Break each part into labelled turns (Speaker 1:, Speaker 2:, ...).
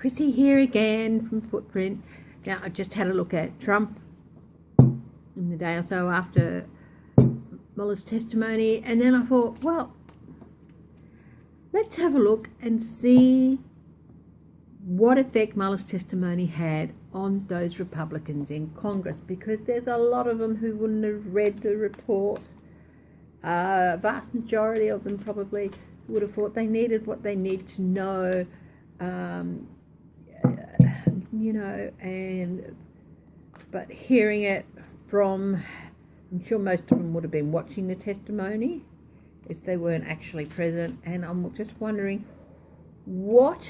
Speaker 1: Chrissy here again from Footprint. Now, I just had a look at Trump in the day or so after Mueller's testimony, and then I thought, well, let's have a look and see what effect Mueller's testimony had on those Republicans in Congress, because there's a lot of them who wouldn't have read the report. A vast majority of them probably would have thought they needed what they need to know, but hearing it from, I'm sure most of them would have been watching the testimony if they weren't actually present, and I'm just wondering what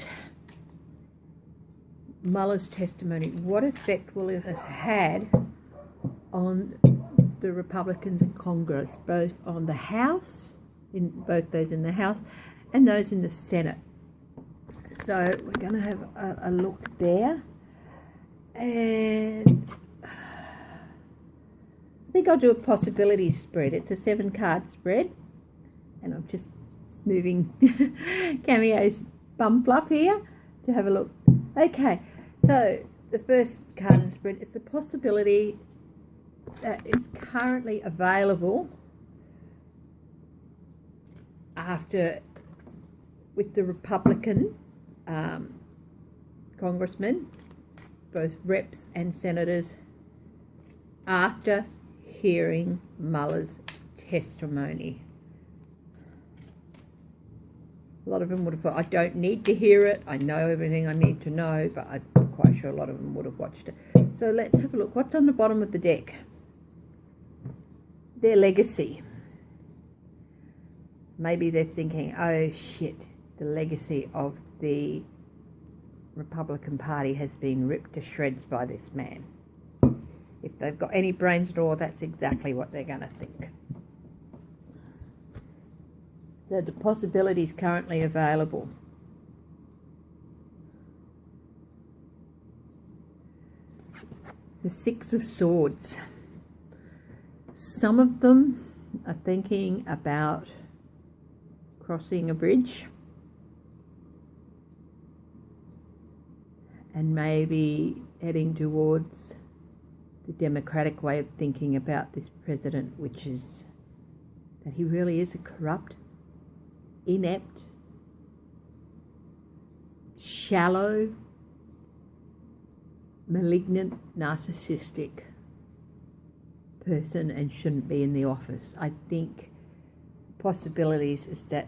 Speaker 1: Mueller's testimony, what effect will it have had on the Republicans in Congress, both on the House, in both those in the House and those in the Senate. So we're going to have a look there, and I think I'll do a possibility spread. It's a 7-card spread, and I'm just moving Cameo's bum fluff here to have a look. Okay, so the first card in the spread is the possibility that is currently available with the Republican congressmen, both reps and senators, after hearing Mueller's testimony. A lot of them would have thought, I don't need to hear it, I know everything I need to know, but I'm quite sure a lot of them would have watched it. So let's have a look. What's on the bottom of the deck? Their legacy. Maybe they're thinking, oh shit, the legacy of the Republican Party has been ripped to shreds by this man. If they've got any brains at all, that's exactly what they're going to think. So the possibilities currently available. The 6 of Swords. Some of them are thinking about crossing a bridge and maybe heading towards the democratic way of thinking about this president, which is that he really is a corrupt, inept, shallow, malignant, narcissistic person and shouldn't be in the office. I think possibilities is that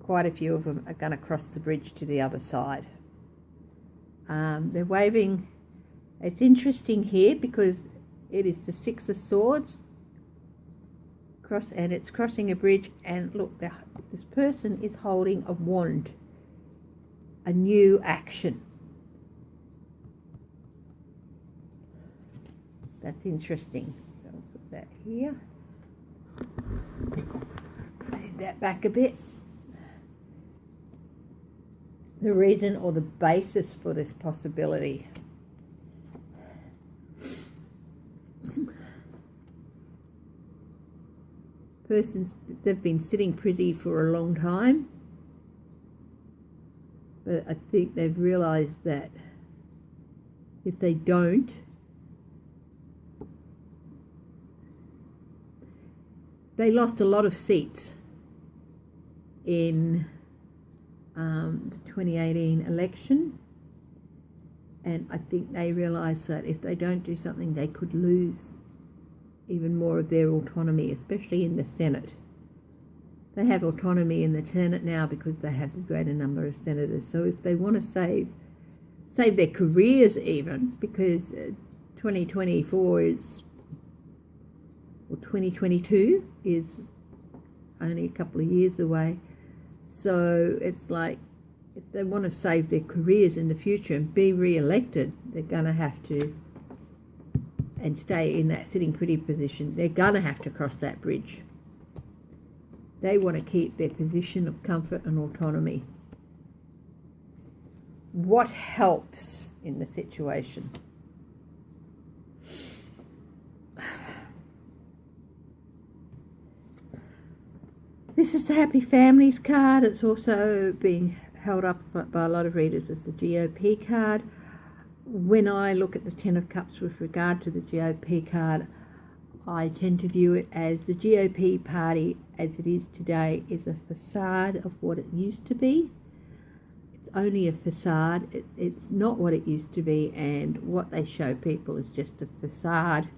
Speaker 1: quite a few of them are going to cross the bridge to the other side. They're waving. It's interesting here because it is the 6 of Swords, and it's crossing a bridge, and look, this person is holding a wand, a new action. That's interesting. So I'll put that here. Move that back a bit. The reason or the basis for this possibility. They've been sitting pretty for a long time, but I think they've realised that if they don't, they lost a lot of seats in the 2018 election, and I think they realise that if they don't do something, they could lose even more of their autonomy, especially in the Senate. They have autonomy in the Senate now because they have a greater number of senators. So if they want to save their careers even, because 2024 is, or 2022 is only a couple of years away. So it's like, if they want to save their careers in the future and be re-elected, they're going to have to, and stay in that sitting pretty position, they're going to have to cross that bridge. They want to keep their position of comfort and autonomy. What helps in the situation? This is the Happy Families card. It's also held up by a lot of readers as the GOP card. When I look at the Ten of Cups with regard to the GOP card, I tend to view it as the GOP party as it is today is a facade of what it used to be. It's only a facade. It's not what it used to be, and what they show people is just a facade.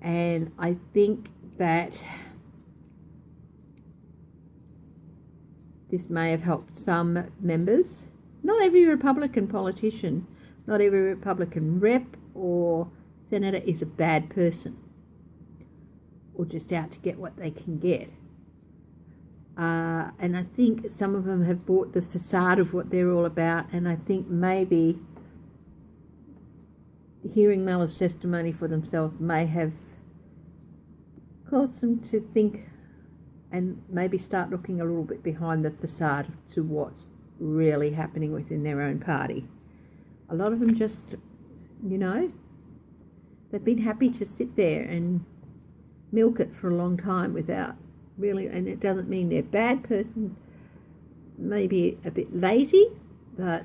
Speaker 1: And I think that this may have helped some members. Not every Republican politician, not every Republican rep or senator is a bad person or just out to get what they can get. And I think some of them have bought the facade of what they're all about, and I think maybe hearing Mueller's testimony for themselves may have caused them to think and maybe start looking a little bit behind the facade to what's really happening within their own party. A lot of them just, they've been happy to sit there and milk it for a long time without really, and it doesn't mean they're a bad person, maybe a bit lazy, but,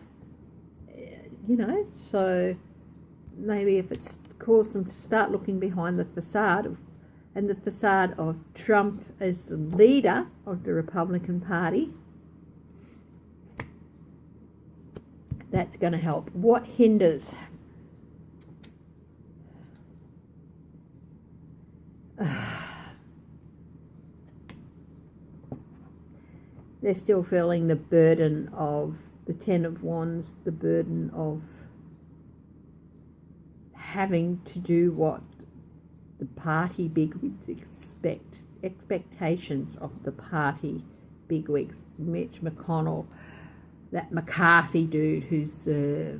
Speaker 1: so maybe if it's caused them to start looking behind the facade and the facade of Trump as the leader of the Republican Party, that's going to help. What hinders? They're still feeling the burden of the Ten of Wands, the burden of having to do what the party bigwigs expectations of the party bigwigs, Mitch McConnell, that McCarthy dude who's a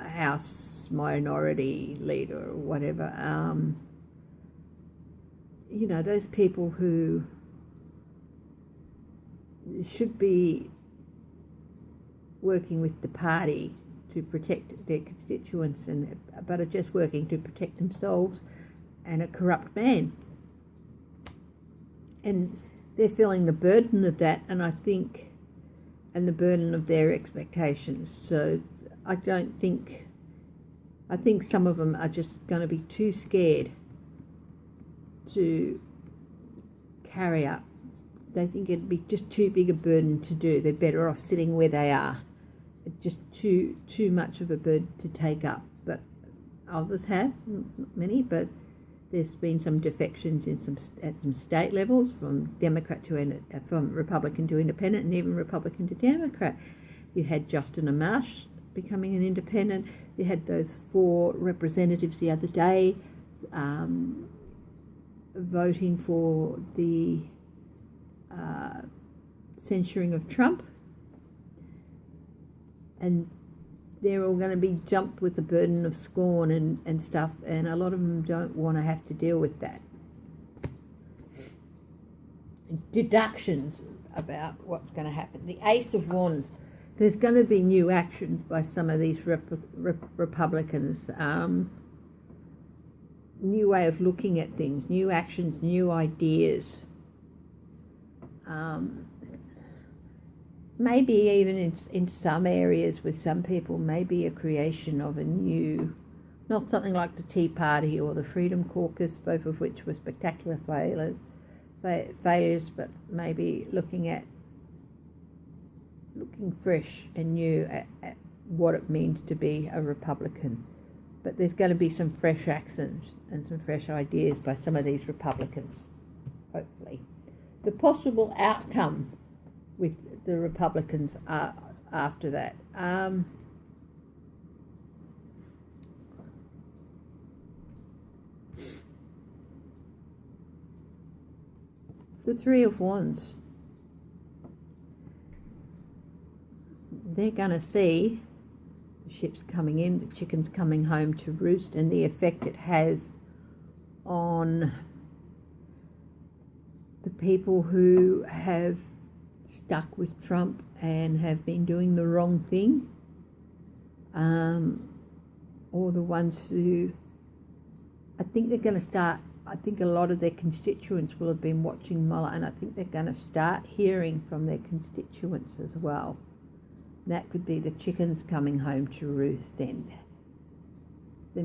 Speaker 1: House Minority Leader or whatever, those people who should be working with the party to protect their constituents, but are just working to protect themselves and a corrupt man. And they're feeling the burden of that, and I think the burden of their expectations. So I think some of them are just going to be too scared to carry up. They think it'd be just too big a burden to do. They're better off sitting where they are. It's just too much of a burden to take up. But others have, not many, but there's been some defections at some state levels, from from Republican to Independent, and even Republican to Democrat. You had Justin Amash becoming an Independent. You had those 4 representatives the other day voting for the censuring of Trump, and they're all going to be jumped with the burden of scorn and stuff, and a lot of them don't want to have to deal with that. Deductions about what's going to happen. The Ace of Wands. There's going to be new actions by some of these Republicans. New way of looking at things, new actions, new ideas. Maybe even in some areas with some people, maybe a creation of a new, not something like the Tea Party or the Freedom Caucus, both of which were spectacular failures, but maybe looking fresh and new at what it means to be a Republican. But there's going to be some fresh actions and some fresh ideas by some of these Republicans, hopefully. The possible outcome with the Republicans after that. The Three of Wands. They're going to see the ships coming in, the chickens coming home to roost, and the effect it has on the people who have stuck with Trump and have been doing the wrong thing, or the ones who, I think they're going to start, I think a lot of their constituents will have been watching Mueller, and I think they're going to start hearing from their constituents as well. That could be the chickens coming home to roost then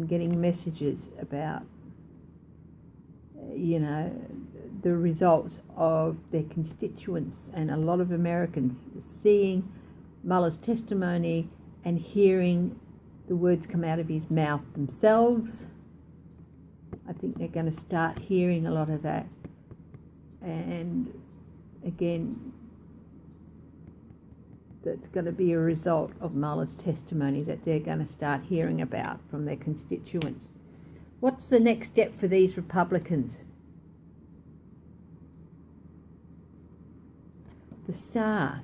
Speaker 1: getting messages about, the results of their constituents, and a lot of Americans seeing Mueller's testimony and hearing the words come out of his mouth themselves. I think they're going to start hearing a lot of that. And again, that's going to be a result of Mueller's testimony that they're going to start hearing about from their constituents. What's the next step for these Republicans? The star.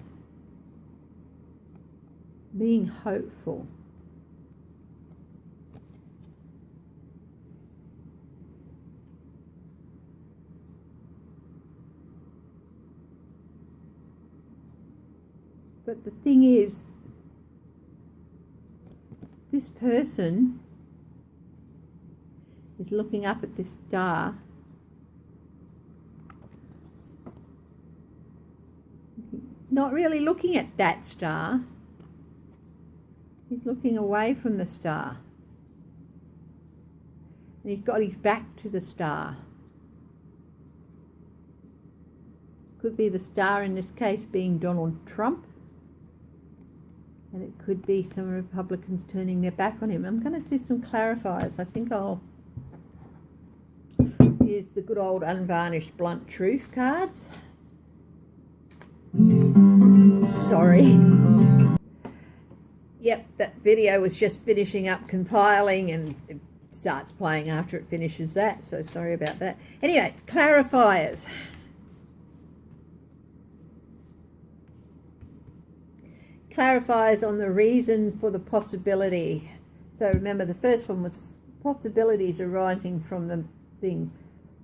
Speaker 1: Being hopeful. But the thing is, this person is looking up at this star, not really looking at that star. He's looking away from the star. And he's got his back to the star. Could be the star in this case being Donald Trump. And it could be some Republicans turning their back on him. I'm going to do some clarifiers. I think I'll use the good old unvarnished blunt truth cards. Sorry. Yep, that video was just finishing up compiling and it starts playing after it finishes that, so sorry about that. Anyway, clarifiers. Clarifiers on the reason for the possibility. So remember, the first one was possibilities arising from the thing.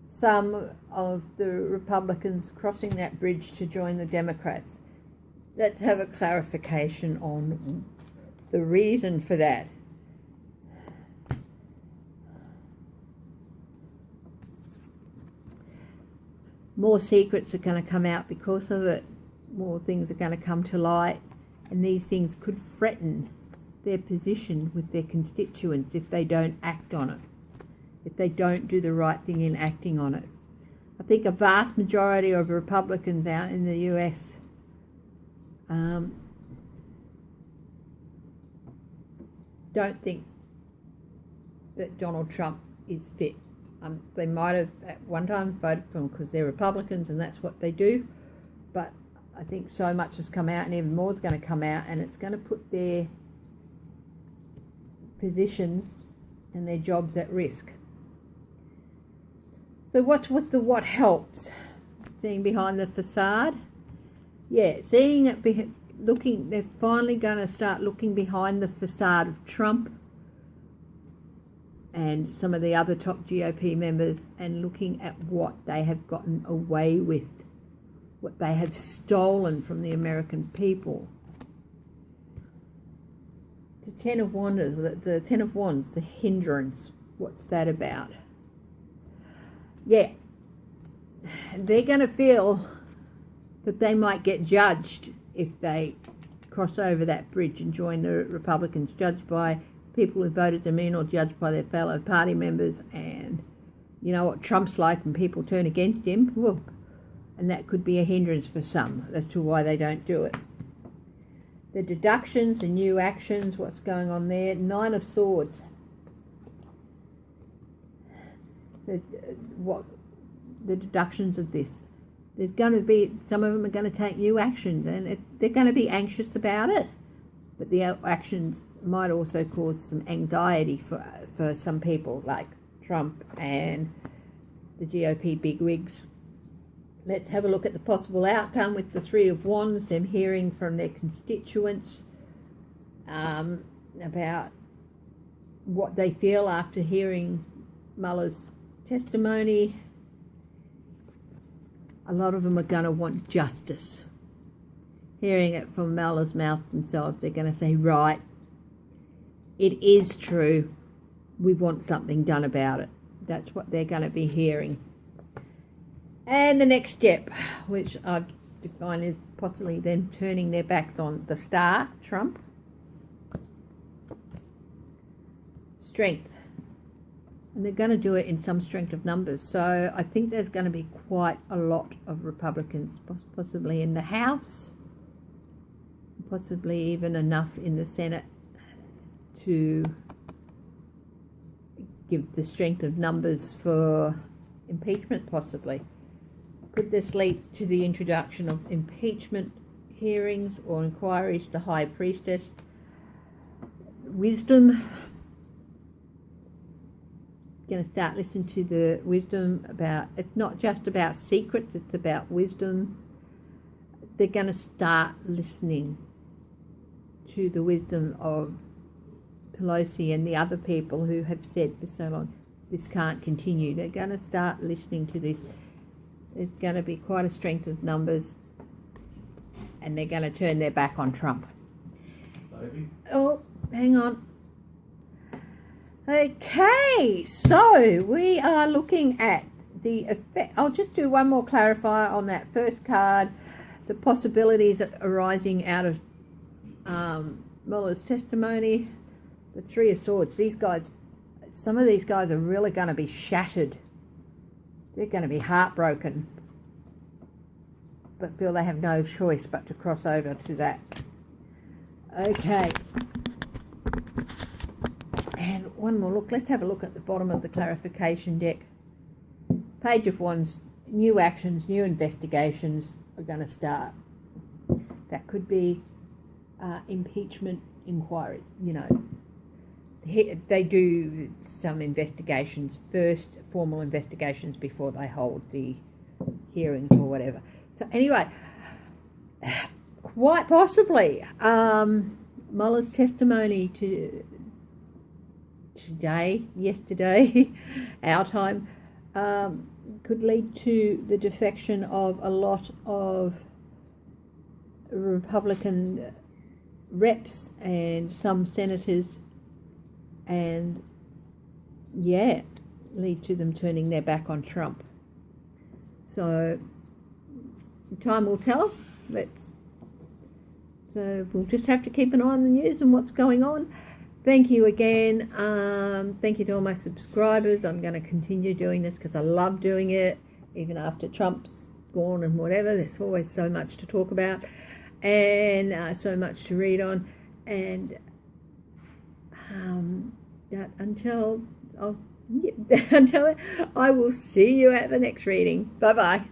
Speaker 1: Some of the Republicans crossing that bridge to join the Democrats. Let's have a clarification on the reason for that. More secrets are going to come out because of it. More things are going to come to light. And these things could threaten their position with their constituents if they don't act on it. If they don't do the right thing in acting on it. I think a vast majority of Republicans out in the US don't think that Donald Trump is fit. They might have at one time voted for him because they're Republicans and that's what they do. But I think so much has come out and even more is going to come out, and it's going to put their positions and their jobs at risk. So what's with the what helps? Seeing behind the facade? Yeah, seeing it, they're finally going to start looking behind the facade of Trump and some of the other top GOP members and looking at what they have gotten away with. What they have stolen from the American people. The Ten of Wands, the Ten of Wands, the hindrance. What's that about? Yeah, they're going to feel that they might get judged if they cross over that bridge and join the Republicans, judged by people who voted them in or judged by their fellow party members. And you know what Trump's like when people turn against him. Whoa. And that could be a hindrance for some as to why they don't do it. The deductions, the new actions, what's going on there. Nine of Swords. The deductions of this. There's going to be, some of them are going to take new actions and they're going to be anxious about it. But the actions might also cause some anxiety for some people like Trump and the GOP bigwigs. Let's have a look at the possible outcome with the Three of Wands, them hearing from their constituents about what they feel after hearing Mueller's testimony. A lot of them are going to want justice. Hearing it from Mueller's mouth themselves, they're going to say, right, it is true, we want something done about it. That's what they're going to be hearing. And the next step, which I've define as possibly them turning their backs on the star, Trump. Strength. And they're going to do it in some strength of numbers. So I think there's going to be quite a lot of Republicans, possibly in the House, possibly even enough in the Senate to give the strength of numbers for impeachment, possibly. Could this lead to the introduction of impeachment hearings or inquiries to High Priestess? Wisdom. Going to start listening to the wisdom about, it's not just about secrets, it's about wisdom. They're going to start listening to the wisdom of Pelosi and the other people who have said for so long, this can't continue. They're going to start listening to this. There's going to be quite a strength of numbers, and they're going to turn their back on Trump.
Speaker 2: Baby.
Speaker 1: Oh, hang on. Okay, so we are looking at the effect. I'll just do one more clarifier on that first card, the possibilities arising out of Mueller's testimony. The Three of Swords. These guys, some of these guys are really going to be shattered. They're going to be heartbroken, but feel they have no choice but to cross over to that. Okay. And one more look. Let's have a look at the bottom of the clarification deck. Page of Wands. New actions, new investigations are going to start. That could be impeachment inquiries. You know, they do some investigations first, formal investigations, before they hold the hearings or whatever. So anyway, quite possibly Mueller's testimony yesterday, our time, could lead to the defection of a lot of Republican reps and some senators, and lead to them turning their back on Trump. So time will tell. So we'll just have to keep an eye on the news and what's going on. Thank you again. Thank you to all my subscribers. I'm going to continue doing this because I love doing it, even after Trump's gone and whatever. There's always so much to talk about and so much to read on. And until I will see you at the next reading. Bye bye.